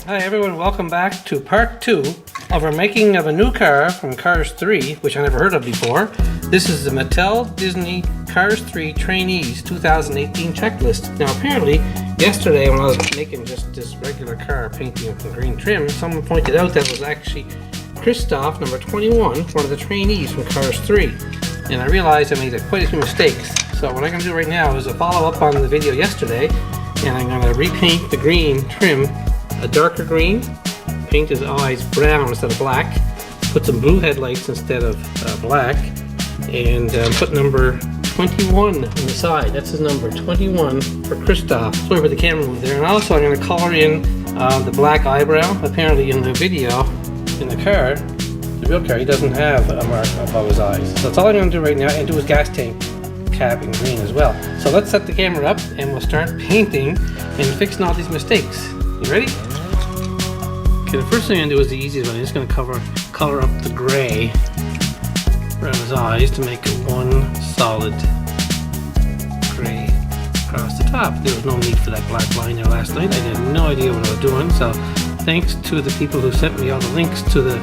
Hi everyone, welcome back to part 2 of our making of a new car from Cars 3, which I never heard of before. This is the Mattel Disney Cars 3 Trainees 2018 checklist. Now apparently, yesterday when I was making just this regular car, painting with green trim, someone pointed out that it was actually Kristoff, number 21, one of the trainees from Cars 3. And I realized I made quite a few mistakes. So what I'm going to do right now is a follow up on the video yesterday, and I'm going to repaint the green trim a darker green, paint his eyes brown instead of black, put some blue headlights instead of black, and put number 21 on the side. That's his number, 21 for Kristoff. Sorry for the camera move there. And also I'm going to color in the black eyebrow. Apparently in the video, in the car, the real car, he doesn't have a mark above his eyes. So that's all I'm going to do right now, and do his gas tank cap in green as well. So let's set the camera up and we'll start painting and fixing all these mistakes. You ready? Okay, the first thing I'm going to do is the easiest one. I'm just going to color up the gray around his eyes to make it one solid gray across the top. There was no need for that black line there last night. I had no idea what I was doing, so thanks to the people who sent me all the links to the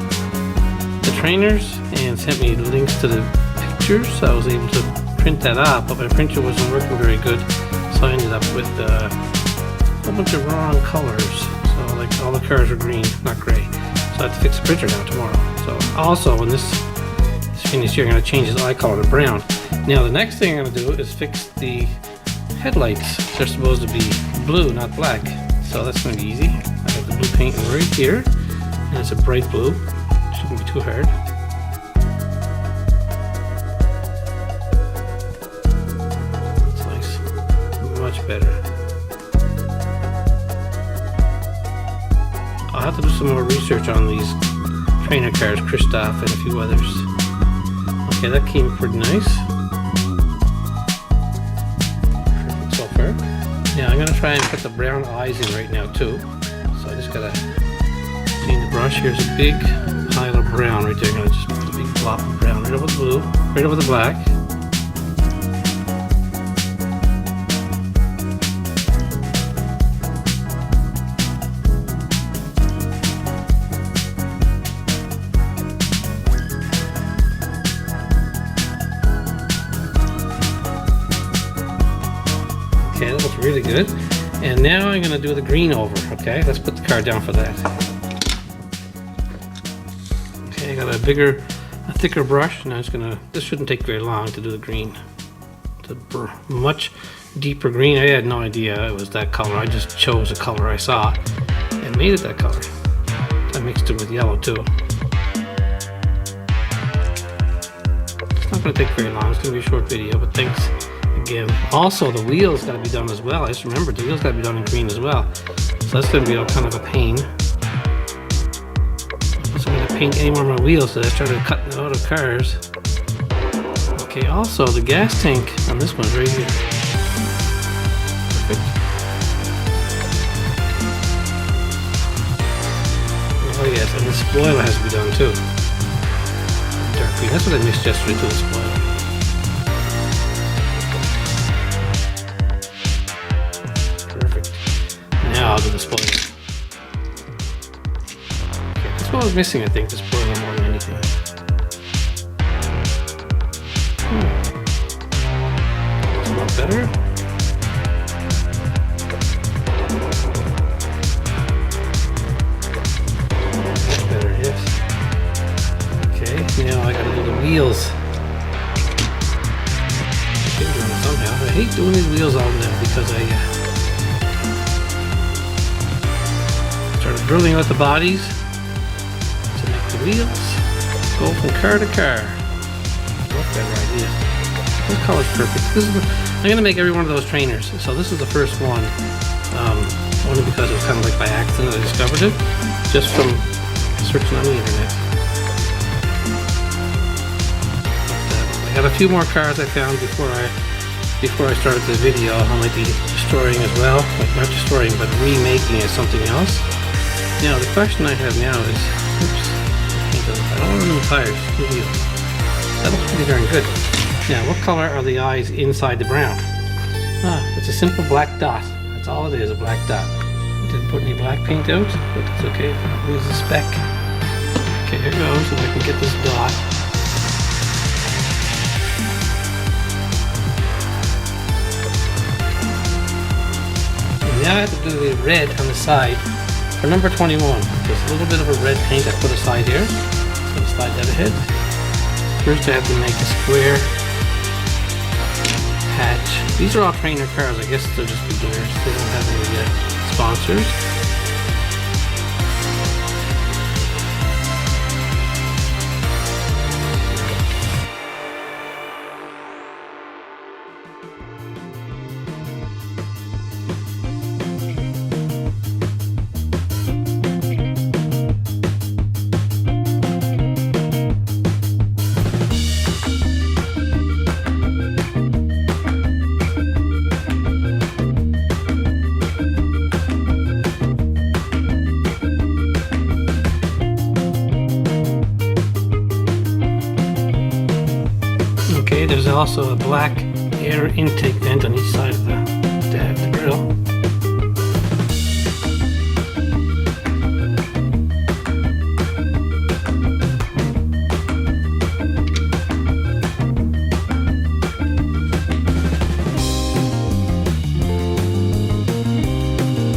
trainers and sent me the links to the pictures, so I was able to print that out, but my printer wasn't working very good, so I ended up with a whole bunch of wrong colors. So like all the cars are green, not gray. So I have to fix the printer now tomorrow. So also when this is finished here, I'm going to change his eye color to brown. Now the next thing I'm going to do is fix the headlights. They're supposed to be blue, not black. So that's going to be easy. I have the blue paint right here, and it's a bright blue. Shouldn't be too hard. That's nice. Much better. I'll have to do some more research on these trainer cars, Kristoff and a few others. Okay, that came pretty nice. Perfect so far. Now I'm going to try and put the brown eyes in right now too. So I just got to clean the brush. Here's a big pile of brown right there. I'm going to just put a big blob of brown right over the blue, right over the black. Okay, that looks really good. And now I'm going to do the green over, okay? Let's put the car down for that. Okay, I got a thicker brush. Now it's this shouldn't take very long to do the green. It's a much deeper green. I had no idea it was that color. I just chose a color I saw and made it that color. I mixed it with yellow too. It's not going to take very long. It's going to be a short video, but thanks. Again. Also, the wheels got to be done as well. I just remembered the wheels got to be done in green as well. So that's going to be kind of a pain. So I'm going to paint any more of my wheels so I started cutting out of cars. Okay, also the gas tank on this one's right here. Perfect. Oh yes, and the spoiler has to be done too. Dark green. That's what I missed yesterday too, the spoiler. Now I'll do the spoiler. Okay, that's what I was missing, I think, the spoiler more than anything. That's a lot better. Much better, yes. Okay, now I gotta do the wheels. I should do them somehow. I hate doing these wheels all now because I started drilling out the bodies to make the wheels go from car to car. What better idea? This color's perfect. I'm going to make every one of those trainers. So this is the first one, only because it was kind of like by accident I discovered it, just from searching on the internet. I got a few more cars I found before I started the video. I might be destroying as well, like not destroying, but remaking as something else. Now the question I have now is, oops, I don't want to remove tires, two wheels. That looks pretty darn good. Now what color are the eyes inside the brown? It's a simple black dot. That's all it is, a black dot. I did put any black paint out, but that's okay. I'll use the speck. Okay, here goes, and I can get this dot. And now I have to do the red on the side for number 21. There's a little bit of a red paint I put aside here. So I'm going to slide that ahead. First I have to make a square patch. These are all trainer cars. I guess they're just beginners. They don't have any sponsors. There's also a black air intake vent on each side of the grill.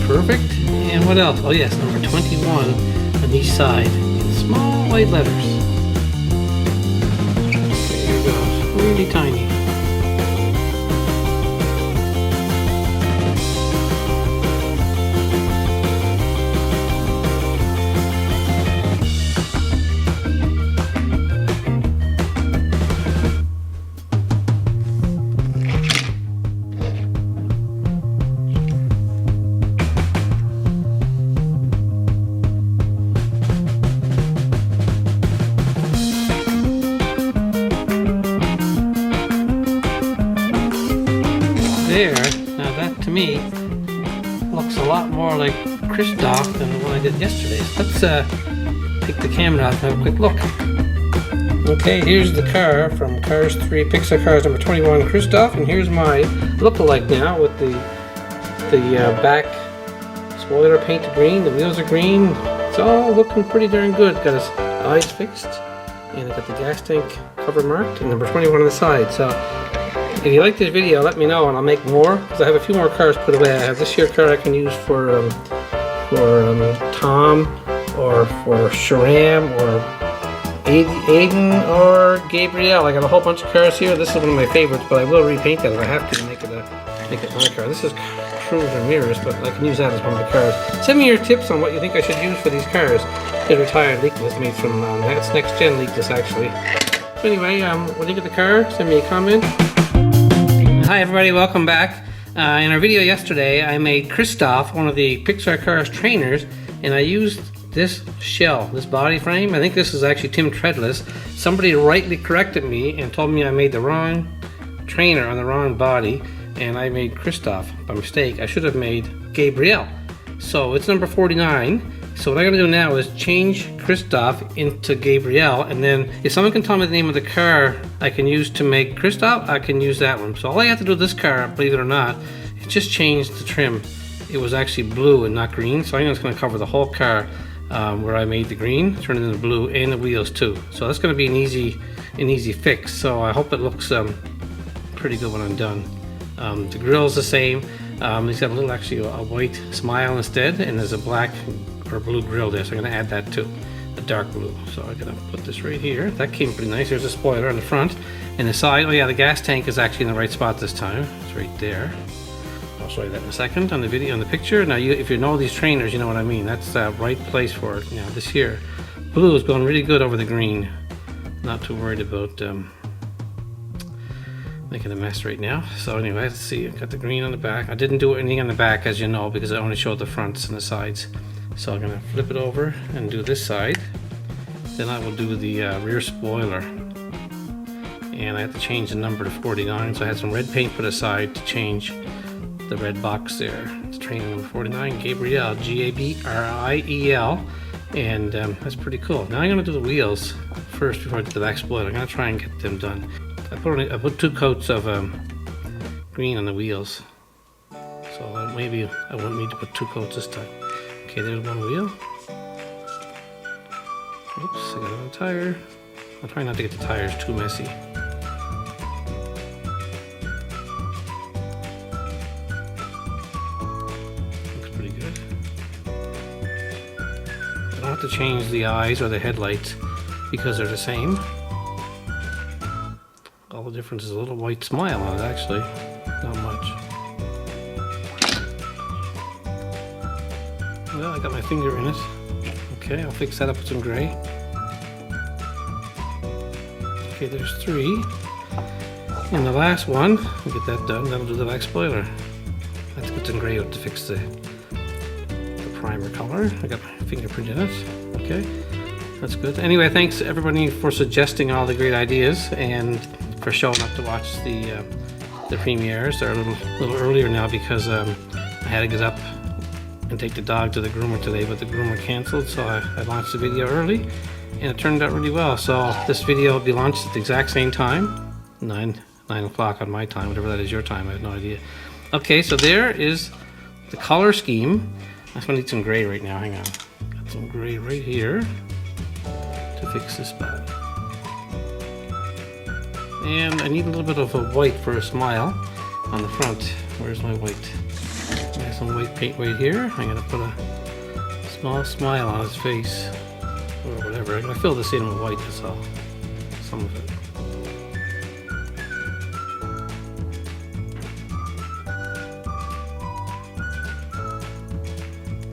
Perfect. And what else? Oh yes, number 21 on each side in small white letters. Really tiny. There, now that to me looks a lot more like Kristoff than the one I did yesterday. So let's take the camera out and have a quick look. Okay, here's the car from Cars 3, Pixar Cars number 21, Kristoff, and here's my look-alike now with the back spoiler painted green, the wheels are green. It's all looking pretty darn good. Got his eyes fixed, and I got the gas tank cover marked, and number 21 on the side. So if you like this video, let me know and I'll make more, because I have a few more cars put away. I have this here car I can use for Tom, or for Sharam, or Aiden, or Gabrielle. I got a whole bunch of cars here. This is one of my favorites, but I will repaint that if I have to make it my car. This is Trues and Mirrors, but I can use that as one of the cars. Send me your tips on what you think I should use for these cars. The retired leakless made from that's next gen leakless actually. So anyway, when you get the car, send me a comment. Hi everybody, welcome back. In our video yesterday, I made Kristoff, one of the Pixar Cars trainers, and I used this shell, this body frame. I think this is actually Tim Treadless. Somebody rightly corrected me and told me I made the wrong trainer on the wrong body, and I made Kristoff by mistake. I should have made Gabrielle. So it's number 49. So what I'm going to do now is change Kristoff into Gabrielle, and then if someone can tell me the name of the car I can use to make Kristoff, I can use that one. So all I have to do with this car, believe it or not, is just change the trim. It was actually blue and not green, so I'm just going to cover the whole car where I made the green, turn it into blue, and the wheels too. So that's going to be an easy fix. So I hope it looks pretty good when I'm done. The grill's the same. He's got a little, actually, a white smile instead, and there's a black or blue grill there, so I'm going to add that too, a dark blue. So I'm going to put this right here. That came pretty nice. There's a spoiler on the front and the side. Oh yeah, the gas tank is actually in the right spot this time. It's right there. I'll show you that in a second on the video, on the picture. Now, if you know these trainers, you know what I mean. That's the right place for it. Now, this here, blue is going really good over the green. Not too worried about making a mess right now. So anyway, let's see. I've got the green on the back. I didn't do anything on the back, as you know, because I only showed the fronts and the sides. So I'm going to flip it over and do this side. Then I will do the rear spoiler. And I have to change the number to 49. So I had some red paint put aside to change the red box there. It's trainer number 49, Gabrielle, Gabriel. And that's pretty cool. Now I'm going to do the wheels first before I do the back spoiler. I'm going to try and get them done. I put 2 coats of green on the wheels. So maybe I won't need to put 2 coats this time. Okay, there's one wheel. Oops, I got another tire. I'll try not to get the tires too messy. Looks pretty good. I don't have to change the eyes or the headlights because they're the same. All the difference is a little white smile on it, actually. Not much. Well, I got my finger in it. Okay, I'll fix that up with some gray. Okay, there's 3. And the last one, we'll get that done. That'll do the back spoiler. I have to put some gray out to fix the primer color. I got my fingerprint in it. Okay, that's good. Anyway, thanks everybody for suggesting all the great ideas and for showing up to watch the premieres. They're a little earlier now because I had to get up and take the dog to the groomer today, but the groomer canceled, so I launched the video early and it turned out really well. So this video will be launched at the exact same time, 9 o'clock on my time, whatever that is your time, I have no idea. Okay, so there is the color scheme. I just need some gray right now, hang on. Got some gray right here to fix this spot. And I need a little bit of a white for a smile on the front. Where's my white? I have some white paint right here. I'm gonna put a small smile on his face, or whatever. I'm gonna fill this in with white, that's all. Some of it.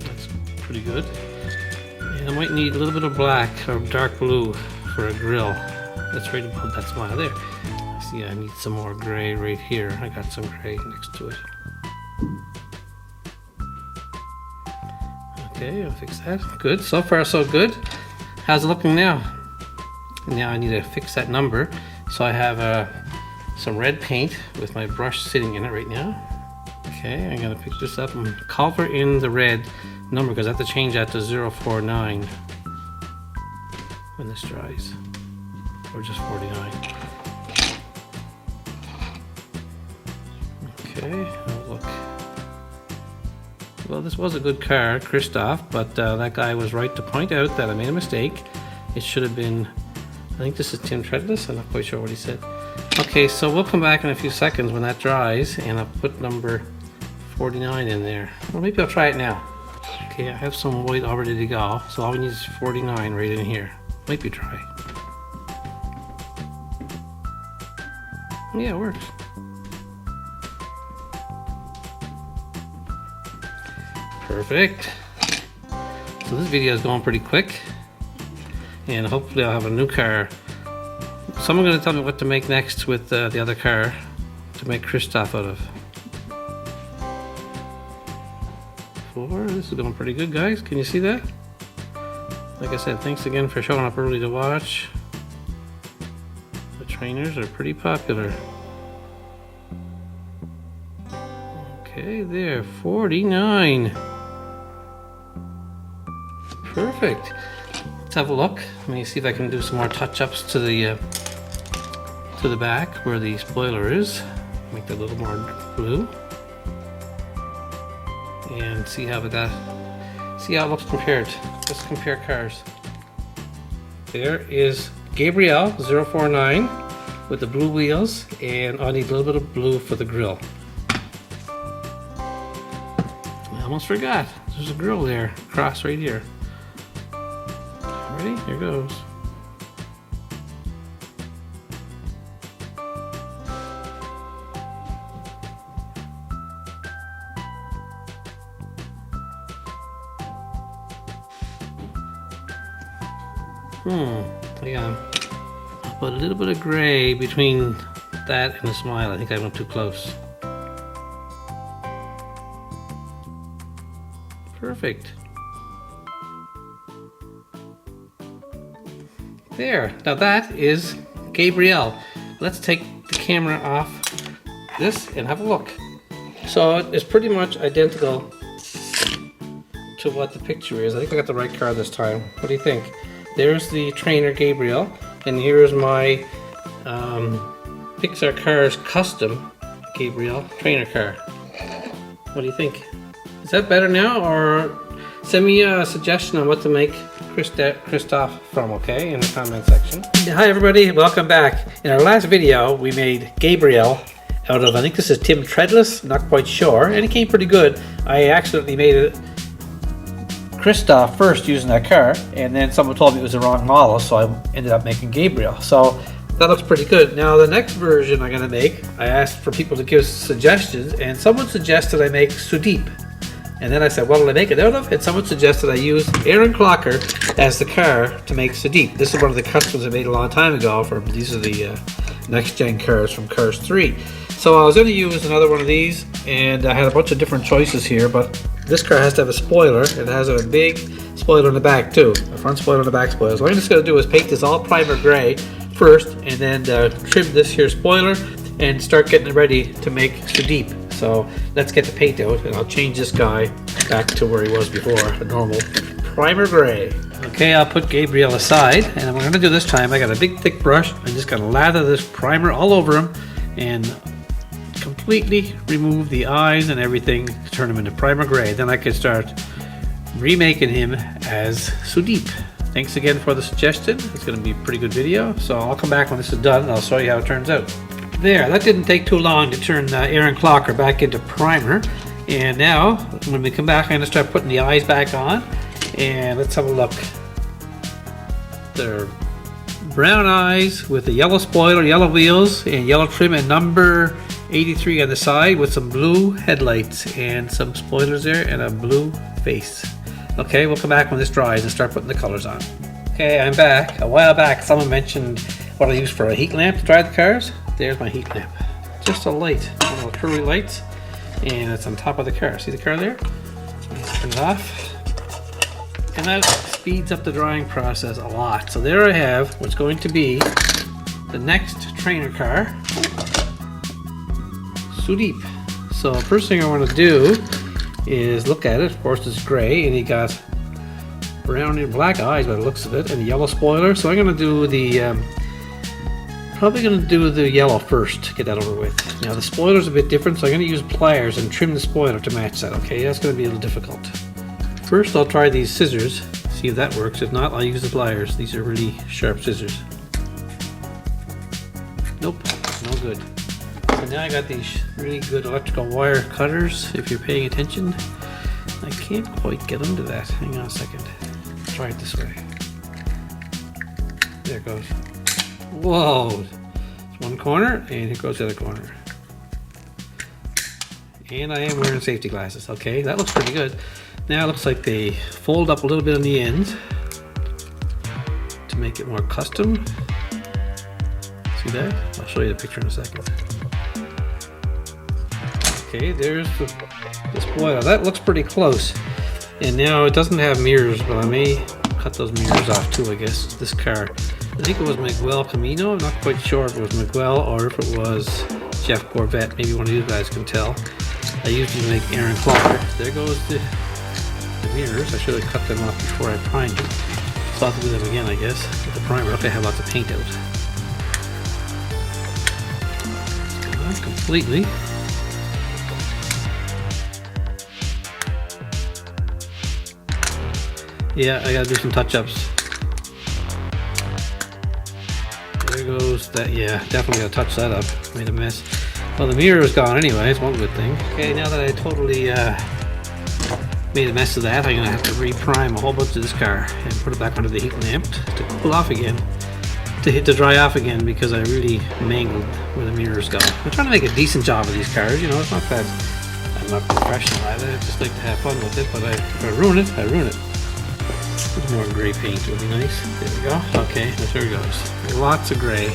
That's pretty good. And I might need a little bit of black or dark blue for a grill. That's right above that smile there. See, I need some more gray right here. I got some gray next to it. Okay, I'll fix that. Good, so far so good. How's it looking now? Now I need to fix that number. So I have some red paint with my brush sitting in it right now. Okay, I'm gonna pick this up and color in the red number because I have to change that to 049 when this dries. Or just 49. Okay, oh, look. Well, this was a good car, Kristoff, but that guy was right to point out that I made a mistake. It should have been, I think this is tin treadless, I'm not quite sure what he said. Okay, so we'll come back in a few seconds when that dries, and I'll put number 49 in there. Well, maybe I'll try it now. Okay, I have some white all ready to go, so all we need is 49 right in here. Might be dry. Yeah, it works. Perfect. So this video is going pretty quick, and hopefully I'll have a new car. Someone's going to tell me what to make next with the other car to make Kristoff out of. 4. This is going pretty good, guys. Can you see that? Like I said, thanks again for showing up early to watch. The trainers are pretty popular. Okay, there, 49. Perfect. Let's have a look. Let me see if I can do some more touch-ups to the back where the spoiler is. Make that a little more blue. And see how it looks compared. Let's compare cars. There is Gabrielle 049 with the blue wheels, and I need a little bit of blue for the grill. I almost forgot. There's a grill there, across right here. Ready? Here goes. Hang on. I'll put a little bit of gray between that and the smile. I think I went too close. Perfect. There. Now that is Gabrielle. Let's take the camera off this and have a look. So it's pretty much identical to what the picture is. I think I got the right car this time. What do you think? There's the trainer Gabrielle, and here's my Pixar Cars custom Gabrielle trainer car. What do you think? Is that better now, or Send me a suggestion on what to make Kristoff from, okay, in the comment section. Hi everybody, welcome back. In our last video, we made Gabrielle out of, I think this is Tim Treadless, not quite sure, and it came pretty good. I accidentally made it Kristoff first using that car, and then someone told me it was the wrong model, so I ended up making Gabrielle. So that looks pretty good. Now the next version I'm gonna make, I asked for people to give suggestions, and someone suggested I make Sudeep. And then I said, what will I make it out of? And someone suggested I use Aaron Clocker as the car to make Sudeep. This is one of the customs I made a long time ago. These are the next gen cars from Cars 3. So I was going to use another one of these, and I had a bunch of different choices here, but this car has to have a spoiler. It has a big spoiler in the back too, a front spoiler and a back spoiler. So what I'm just going to do is paint this all primer gray first, and then trim this here spoiler and start getting it ready to make Sudeep. So let's get the paint out, and I'll change this guy back to where he was before, a normal primer gray. Okay, I'll put Gabrielle aside, and what I'm gonna do this time, I got a big thick brush. I'm just gonna lather this primer all over him and completely remove the eyes and everything to turn him into primer gray. Then I can start remaking him as Sudeep. Thanks again for the suggestion. It's gonna be a pretty good video. So I'll come back when this is done and I'll show you how it turns out. There, that didn't take too long to turn Aaron Clocker back into primer. And now, when we come back, I'm gonna start putting the eyes back on. And let's have a look. They're brown eyes with a yellow spoiler, yellow wheels, and yellow trim, and number 83 on the side with some blue headlights and some spoilers there and a blue face. Okay, we'll come back when this dries and start putting the colors on. Okay, I'm back. A while back, someone mentioned what I use for a heat lamp to dry the cars. There's my heat lamp. Just a light, one of the curly lights, and it's on top of the car. See the car there? Turn it off. And that speeds up the drying process a lot. So there I have what's going to be the next trainer car, Sudeep. So first thing I want to do is look at it. Of course it's gray, and he got brown and black eyes by the looks of it, and a yellow spoiler. So I'm going to do the probably going to do the yellow first to get that over with. Now the spoiler's a bit different, so I'm going to use pliers and trim the spoiler to match that. Okay, that's going to be a little difficult. First I'll try these scissors, see if that works. If not, I'll use the pliers. These are really sharp scissors. Nope, no good. So now I got these really good electrical wire cutters, if you're paying attention. I can't quite get them to that. Hang on a second. Try it this way. There it goes. Whoa! It's one corner, and here goes the other corner. And I am wearing safety glasses. Okay, that looks pretty good. Now it looks like they fold up a little bit on the ends to make it more custom. See that? I'll show you the picture in a second. Okay, there's the spoiler. That looks pretty close. And now it doesn't have mirrors, but I may cut those mirrors off too, I guess. This car, I think it was Miguel Camino. I'm not quite sure if it was Miguel or if it was Jeff Corvette. Maybe one of you guys can tell. I usually make Aaron Clocker. There goes the mirrors. I should have cut them off before I primed them. So I'll have to do them again, I guess, with the primer. Okay, I have lots of paint out. Not completely. Yeah, I gotta do some touch-ups. There goes that. Yeah, definitely gotta touch that up. Made a mess. Well, the mirror is gone anyway. It's one good thing. Okay, now that I totally made a mess of that, I'm gonna have to reprime a whole bunch of this car and put it back under the heat lamp to cool off again, to dry off again, because I really mangled where the mirrors go. I'm trying to make a decent job of these cars. You know, it's not that I'm not professional at it. I just like to have fun with it. But if I ruin it, I ruin it. There's more gray paint would be nice. There we go. Okay, there it goes. Lots of gray.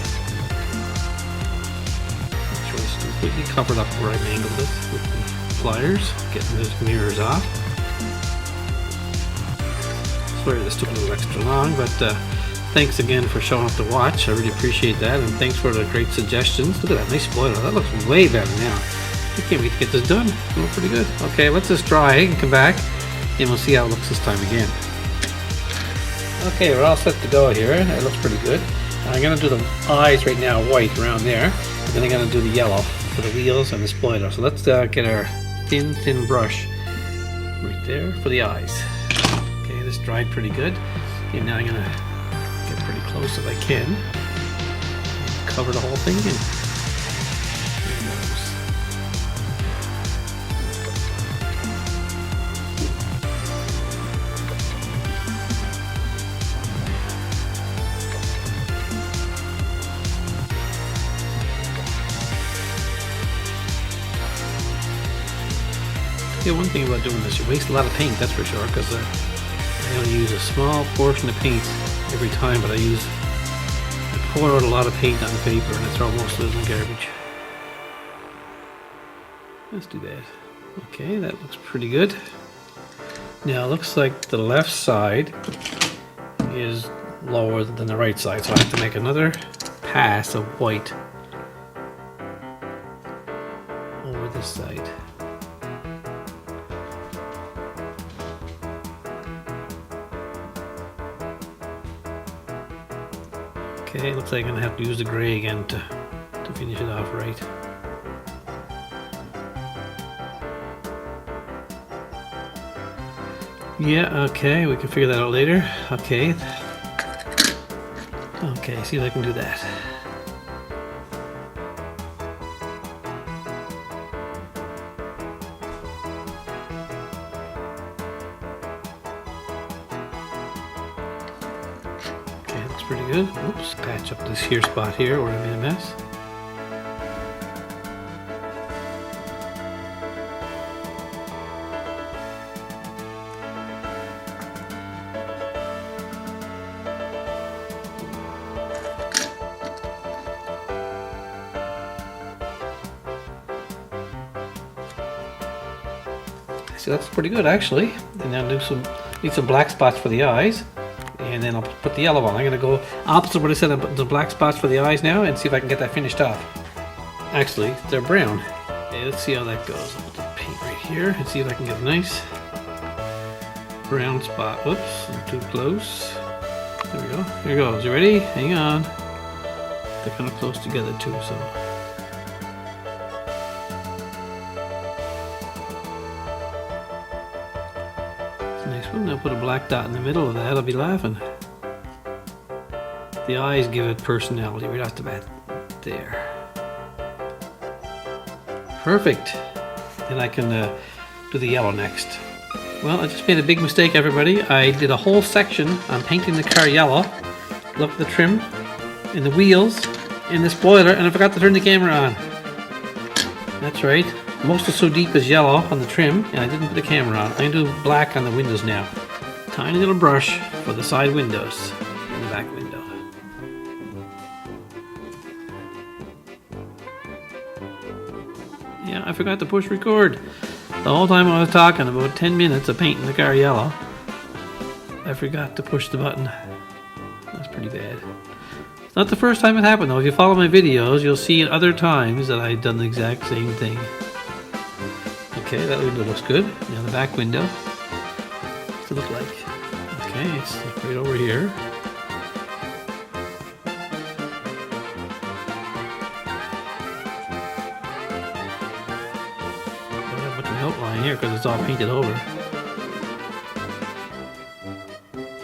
It's completely covered up where I mangled it with the pliers, getting those mirrors off. Sorry this took a little extra long, but thanks again for showing up to watch. I really appreciate that, and thanks for the great suggestions. Look at that nice spoiler. That looks way better now. I can't wait to get this done. It's going pretty good. Okay, let's just dry and come back, and we'll see how it looks this time again. Okay, we're all set to go here. It looks pretty good. I'm going to do the eyes right now white around there, and then I'm going to do the yellow for the wheels and the spoiler. So let's get our thin brush right there for the eyes. this dried pretty good. Okay, now I'm gonna get pretty close if I can. Cover the whole thing and here it goes. Yeah, one thing about doing this, you waste a lot of paint, that's for sure, because I only use a small portion of paint every time, but I pour out a lot of paint on the paper and I throw most of it in the garbage. Let's do that. Okay, that looks pretty good. Now it looks like the left side is lower than the right side, so I have to make another pass of white over this side. Okay, looks like I'm gonna have to use the gray again to finish it off right. Yeah, okay, we can figure that out later. Okay. Okay, see if I can do that. Pretty good. Oops, patch up this here spot here where I made a mess. So that's pretty good actually. And now need some black spots for the eyes. And then I'll put the yellow on. I'm going to go opposite what I said, put the black spots for the eyes now and see if I can get that finished off. Actually, they're brown. Okay, let's see how that goes. I'll put the paint right here and see if I can get a nice brown spot. Whoops, I'm too close. There we go. Here goes. You ready? Hang on. They're kind of close together too, so. Nice one. I'll put a black dot in the middle of that. I'll be laughing. The eyes give it personality right off the bat. There. Perfect. Then I can do the yellow next. Well, I just made a big mistake, everybody. I did a whole section on painting the car yellow. Look at the trim and the wheels and the spoiler, and I forgot to turn the camera on. That's right. Most of Sudeep is yellow on the trim, and I didn't put the camera on. I'm going to do black on the windows now. Tiny little brush for the side windows and the back window. Yeah, I forgot to push record. The whole time I was talking about 10 minutes of painting the car yellow, I forgot to push the button. That's pretty bad. It's not the first time it happened though. If you follow my videos, you'll see at other times that I've done the exact same thing. Okay, that window looks good. Now the back window. What's it look like? Okay, it's right over here. Don't have much of an outline here because it's all painted over.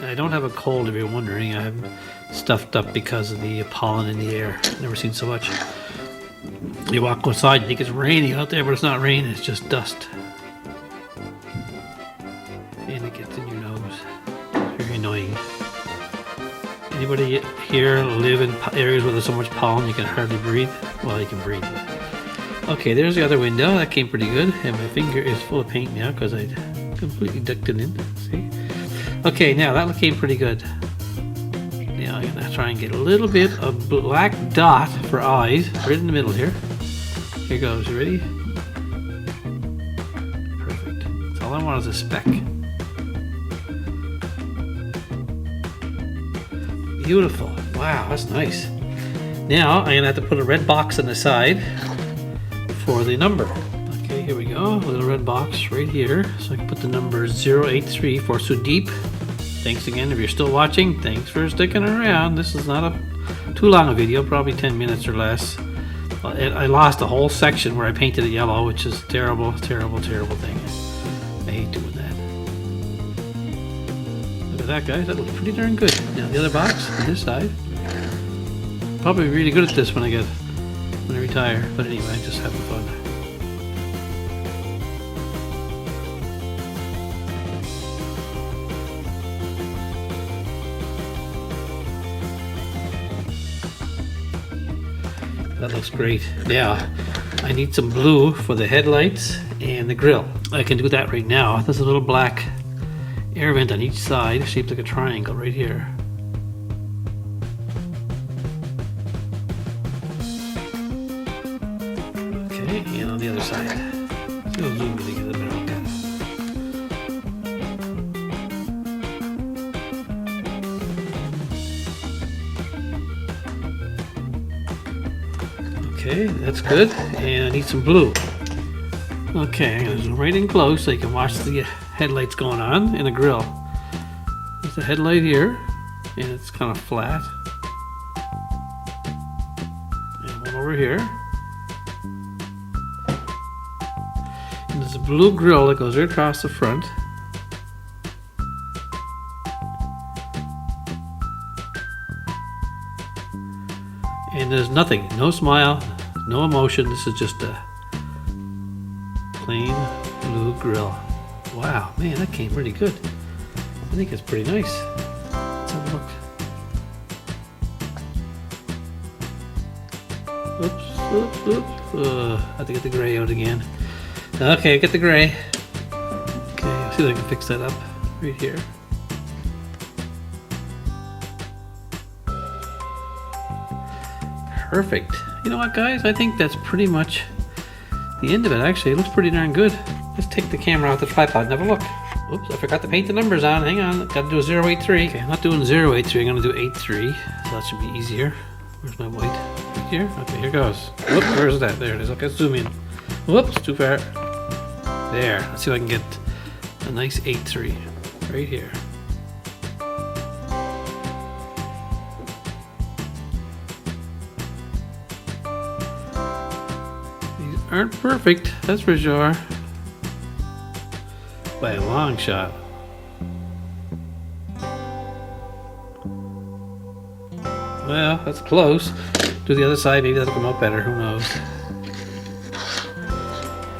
I don't have a cold if you're wondering. I'm stuffed up because of the pollen in the air. Never seen so much. You walk outside, you think it's raining out there, but it's not rain, it's just dust. And it gets in your nose. It's very annoying. Anybody here live in areas where there's so much pollen you can hardly breathe? Well, you can breathe. Okay, there's the other window. That came pretty good. And my finger is full of paint now because I completely ducked it in. See? Okay, now that came pretty good. Now I'm going to try and get a little bit of black dot for eyes right in the middle here. Here goes. You ready? Perfect. That's all I want is a speck. Beautiful. Wow, that's nice. Now I'm going to have to put a red box on the side for the number. Okay, here we go. A little red box right here. So I can put the number 083 for Sudeep. Thanks again if you're still watching. Thanks for sticking around. This is not too long a video, probably 10 minutes or less. I lost a whole section where I painted it yellow, which is a terrible, terrible, terrible thing. I hate doing Look at that, guys. That looks pretty darn good. Now the other box on this side. Probably be really good at this when I retire. But anyway, just having fun. That looks great. Now, I need some blue for the headlights and the grill. I can do that right now. There's a little black air vent on each side, shaped like a triangle right here. Okay, and on the other side. So I'll zoom in to get a better look at it. Okay, that's good. And I need some blue. Okay, I'm going to zoom right in close so you can watch the headlights going on in the grill. There's a headlight here, and it's kind of flat. And one over here. And there's a blue grill that goes right across the front. And there's nothing, no smile, no emotion. This is just a plain blue grill. Wow, man, that came pretty good. I think it's pretty nice. Let's have a look. Oops. I have to get the gray out again. Okay, get the gray. Okay, I'll see if I can fix that up right here. Perfect. You know what, guys? I think that's pretty much the end of it. Actually, it looks pretty darn good. Let's take the camera off the tripod and have a look. Oops, I forgot to paint the numbers on. Hang on, got to do a 083. Okay, I'm not doing 083. I'm going to do 83. So that should be easier. Where's my white? Right here? Okay, here goes. Whoop, where's that? There it is. Okay, let's zoom in. Whoops, too far. There. Let's see if I can get a nice 83 right here. These aren't perfect, that's for sure. By a long shot. Well, that's close. Do the other side, maybe that'll come out better, who knows.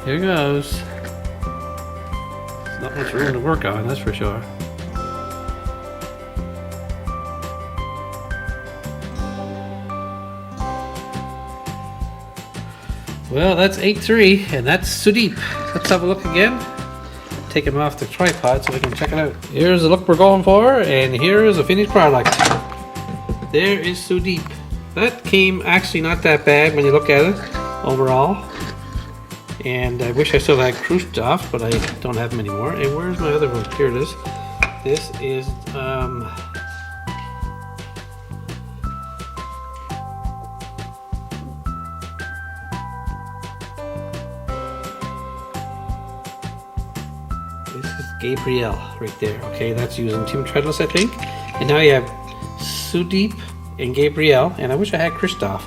Here goes. Not much room to work on, that's for sure. Well, that's 8.3, and that's Sudeep. Let's have a look again. Take him off the tripod so we can check it out. Here's the look we're going for, and here is the finished product. There is Sudeep. That came actually not that bad when you look at it overall. And I wish I still had Kristoff, but I don't have them anymore. And where's my other one? Here it is. This is Gabrielle right there. Okay, that's using Tim Treadless, I think. And now you have Sudeep and Gabrielle, and I wish I had Kristoff.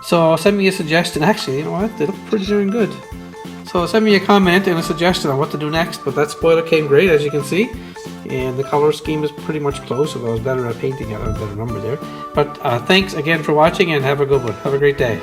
So send me a suggestion. Actually, you know what? They look pretty darn good. So send me a comment and a suggestion on what to do next. But that spoiler came great, as you can see. And the color scheme is pretty much close. If I was better at painting, I'd have a better number there. But thanks again for watching, and have a good one. Have a great day.